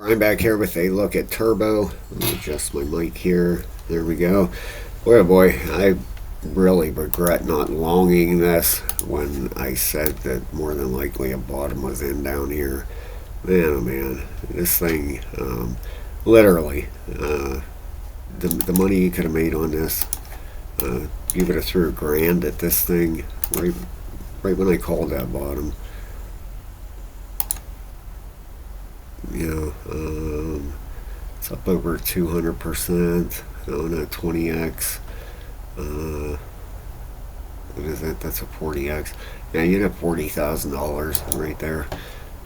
I'm back here with a look at Turbo. Let me adjust my mic here. There we go. Boy, oh boy, I really regret not longing this when I said that more than likely a bottom was in down here. Man, oh man, this thing, literally, the money you could have made on this, you would have threw $1,000 at this thing right when I called that bottom. It's up over 200% on a 20x. What is that? That's a 40x. Yeah, you'd have $40,000 right there.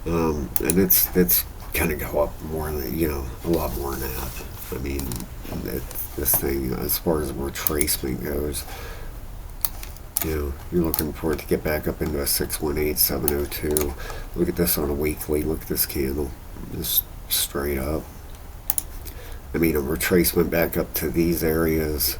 And it's kind of go up more than, a lot more than that. I mean, this thing, as far as retracement goes, you're looking for it to get back up into a 618, 702. Look at this on a weekly. Look at this candle. Just straight up. I mean, a retracement back up to these areas.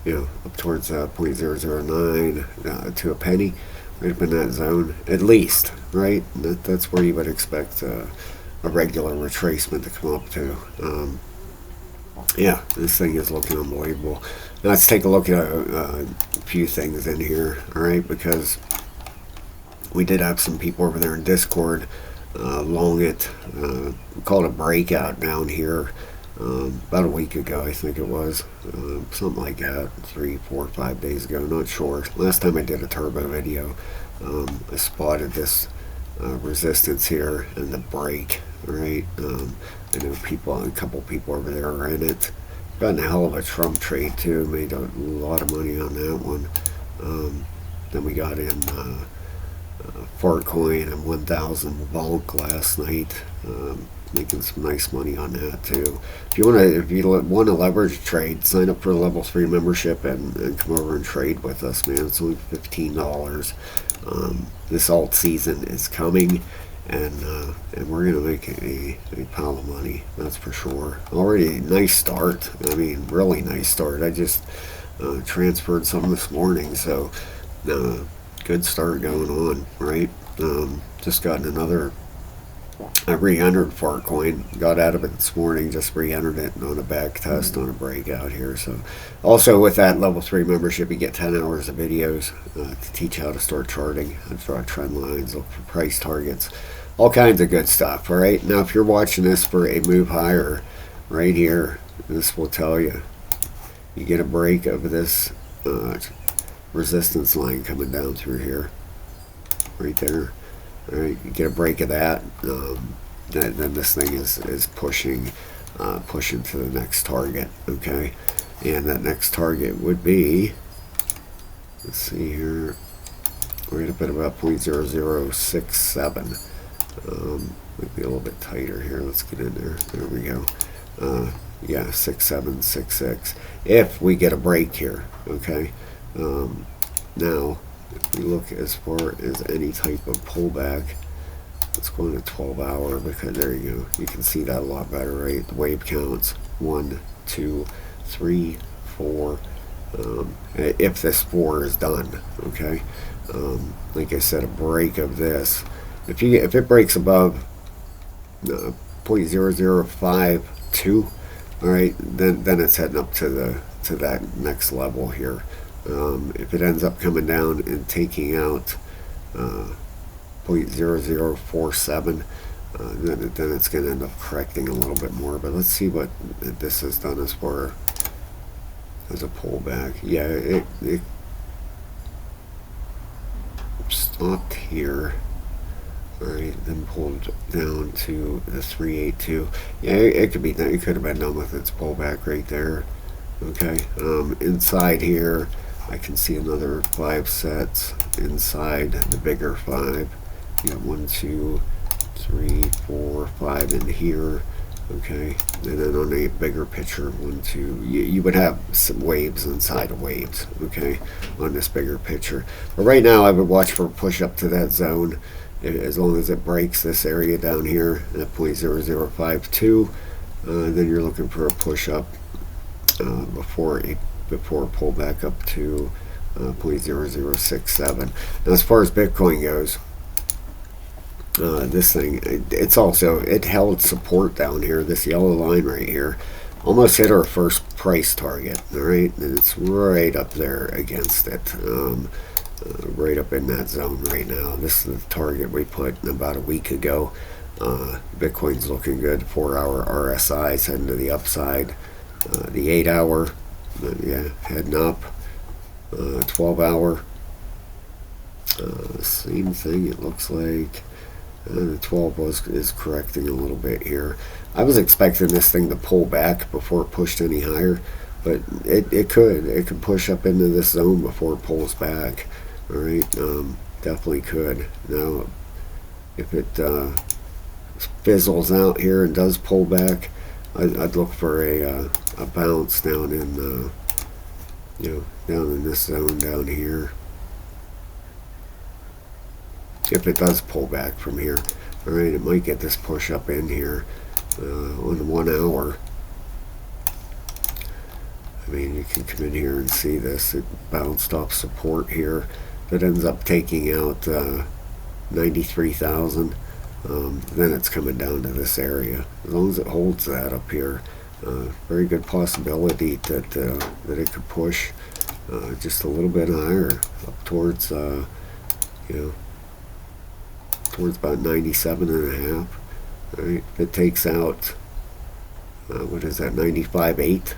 Up towards 0.009 to a penny. Right up in that zone. At least, right? That's where you would expect a regular retracement to come up to. Yeah, this thing is looking unbelievable. Now let's take a look at a few things in here, alright? Because we did have some people over there in Discord long it. We called a breakout down here about a week ago, I think it was. Something like that, 3, 4, 5 days ago, not sure. Last time I did a Turbo video, I spotted this resistance here and the break, right? I know a couple people over there are in it. Gotten a hell of a Trump trade too, made a lot of money on that one. Then we got in Fartcoin and 1000 Volk last night, making some nice money on that too. If you want to leverage trade, sign up for a level 3 membership and come over and trade with us, man. It's only $15. This alt season is coming, and we're gonna make a pile of money, that's for sure. Already nice start. I mean, really nice start. I just transferred some this morning, so good start going on, right? Just gotten another. I re-entered Fartcoin, got out of it this morning, just re-entered it on a back test on a breakout here. So also with that level 3 membership, you get 10 hours of videos to teach how to start charting, draw trend lines, look for price targets, all kinds of good stuff. All right, now if you're watching this for a move higher right here, this will tell you get a break of this resistance line coming down through here, right there. All right, you get a break of that, then this thing is pushing to the next target. Okay, and that next target would be, let's see here, right up at about 0.0067. Might be a little bit tighter here. Let's get in there. There we go. Yeah, 6766. If we get a break here, okay. Now, if we look as far as any type of pullback, let's go into 12-hour, because there you go. You can see that a lot better, right? The wave counts 1, 2, 3, 4. If this 4 is done, okay. Like I said, a break of this. If it breaks above 0.0052, all right, then it's heading up to that next level here. If it ends up coming down and taking out 0.0047, then it's going to end up correcting a little bit more. But let's see what this has done as far as a pullback. Yeah, it stopped here. All right, then pulled down to the 382. Yeah, it could have been done with its pullback right there. Okay, inside here, I can see another 5 sets inside the bigger 5. You got 1, 2, 3, 4, 5 in here. Okay, and then on a bigger picture, 1, 2, you would have some waves inside of waves. Okay, on this bigger picture. But right now, I would watch for a push up to that zone. As long as it breaks this area down here at 0.0052, then you're looking for a push up before a pull back up to 0.0067. Now, as far as Bitcoin goes, This thing, it's also, it held support down here. This yellow line right here almost hit our first price target. All right, and it's right up there against it, right up in that zone right now. This is the target we put about a week ago. Bitcoin's looking good. 4-hour RSI's heading to the upside. The 8-hour, yeah, heading up. 12-hour, same thing. It looks like. The 12 is correcting a little bit here. I was expecting this thing to pull back before it pushed any higher, but it could push up into this zone before it pulls back. All right, definitely could. Now, if it fizzles out here and does pull back, I'd look for a bounce down in down in this zone down here. If it does pull back from here, all right, it might get this push up in here on the 1 hour. I mean, you can come in here and see this. It bounced off support here. That ends up taking out 93,000. Then it's coming down to this area. As long as it holds that up here, very good possibility that that it could push just a little bit higher up towards towards about 97.5. All right, if it takes out what is that, 95.8.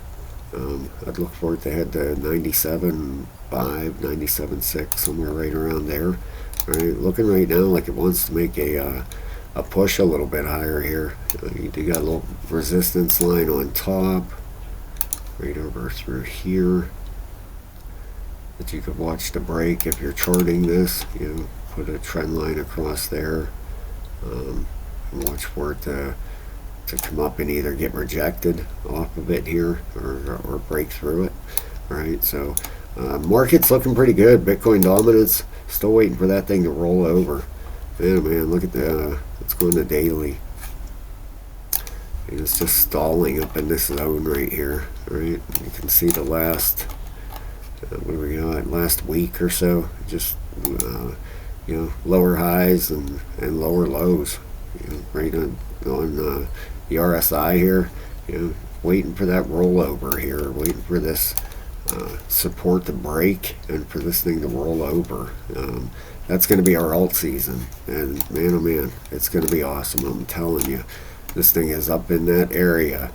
I'd look for it to head to 97.5, 97.6, somewhere right around there. All right, looking right now like it wants to make a push a little bit higher here. You got a little resistance line on top, right over through here, that you could watch the break if you're charting this. Put a trend line across there, and watch for it to come up and either get rejected off of it here or break through it. All right, so market's looking pretty good. Bitcoin dominance, still waiting for that thing to roll over. Man, look at let's go into daily. And it's just stalling up in this zone right here. All right, you can see the last what do we got, last week or so, just lower highs and lower lows, right on the RSI here, waiting for that rollover here, waiting for this support to break and for this thing to roll over. That's going to be our alt season, and man, oh man, it's going to be awesome. I'm telling you, this thing is up in that area.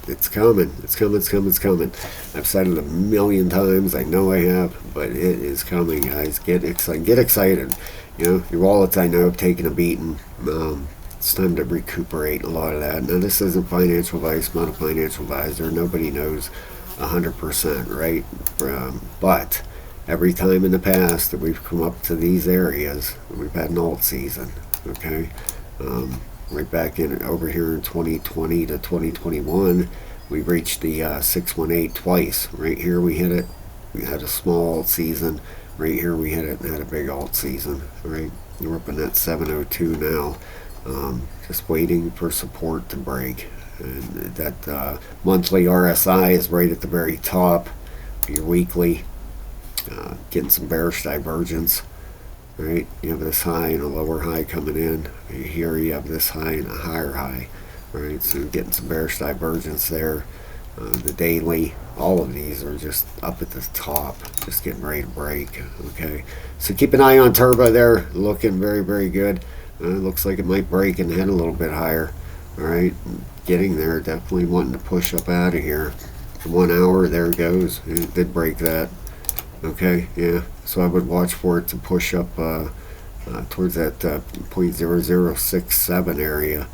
It's coming. It's coming. It's coming. It's coming. I've said it a million times. I know I have, but it is coming, guys. Get excited. Get excited. Your wallets, I know, have taken a beating. It's time to recuperate a lot of that. Now, this isn't financial advice. I'm not a financial advisor. Nobody knows 100%, right? But every time in the past that we've come up to these areas, we've had an alt season. Okay. Right back in over here in 2020 to 2021, we reached the 618 twice. Right here we hit it. We had a small alt season. Right here we hit it and had a big alt season. Right, we're up in that 702 now. Just waiting for support to break. And that monthly RSI is right at the very top. Your weekly, getting some bearish divergence. Right, you have this high and a lower high coming in. Here you have this high and a higher high. Right, so you're getting some bearish divergence there. The daily, all of these are just up at the top, just getting ready to break. Okay, so keep an eye on Turbo there, looking very, very good. Looks like it might break and head a little bit higher. All right, getting there, definitely wanting to push up out of here. 1 hour, there it goes. It did break that. Okay, yeah, so I would watch for it to push up towards that 0.0067 area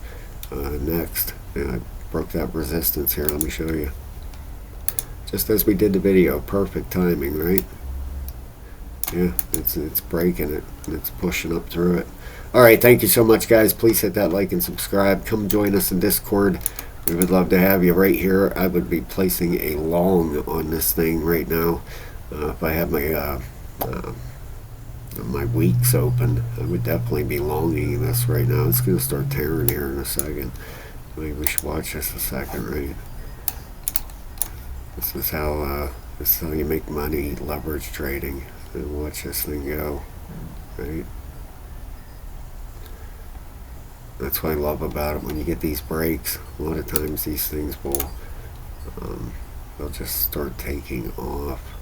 next. Yeah, I broke that resistance here. Let me show you. Just as we did the video, perfect timing, right? Yeah, it's breaking it, and it's pushing up through it. All right, thank you so much, guys. Please hit that like and subscribe. Come join us in Discord. We would love to have you right here. I would be placing a long on this thing right now. If I have my weeks open, I would definitely be longing this right now. It's going to start tearing here in a second. Maybe we should watch this a second, right? This is how you make money, leverage trading. And watch this thing go, right? That's what I love about it. When you get these breaks, a lot of times these things will they'll just start taking off.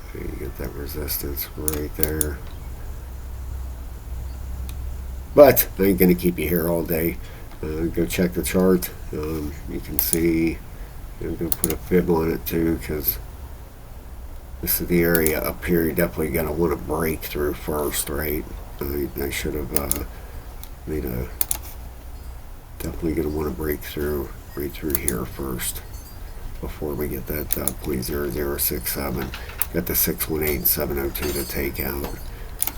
Okay, you get that resistance right there. But I ain't going to keep you here all day. Go check the chart. You can see, I'm going to put a fib on it too, because this is the area up here you're definitely going to want to break through first, right? I should have made a, definitely going to want to break through right through here first before we get that 0.0067. Got the 618 and 702 to take out.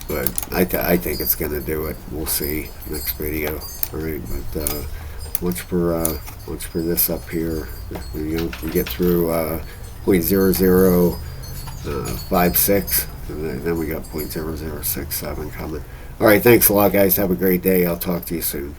But I think it's going to do it. We'll see next video. All right, but watch for this up here. We get through 0.0056, and then we got 0.0067 coming. All right, thanks a lot, guys. Have a great day. I'll talk to you soon.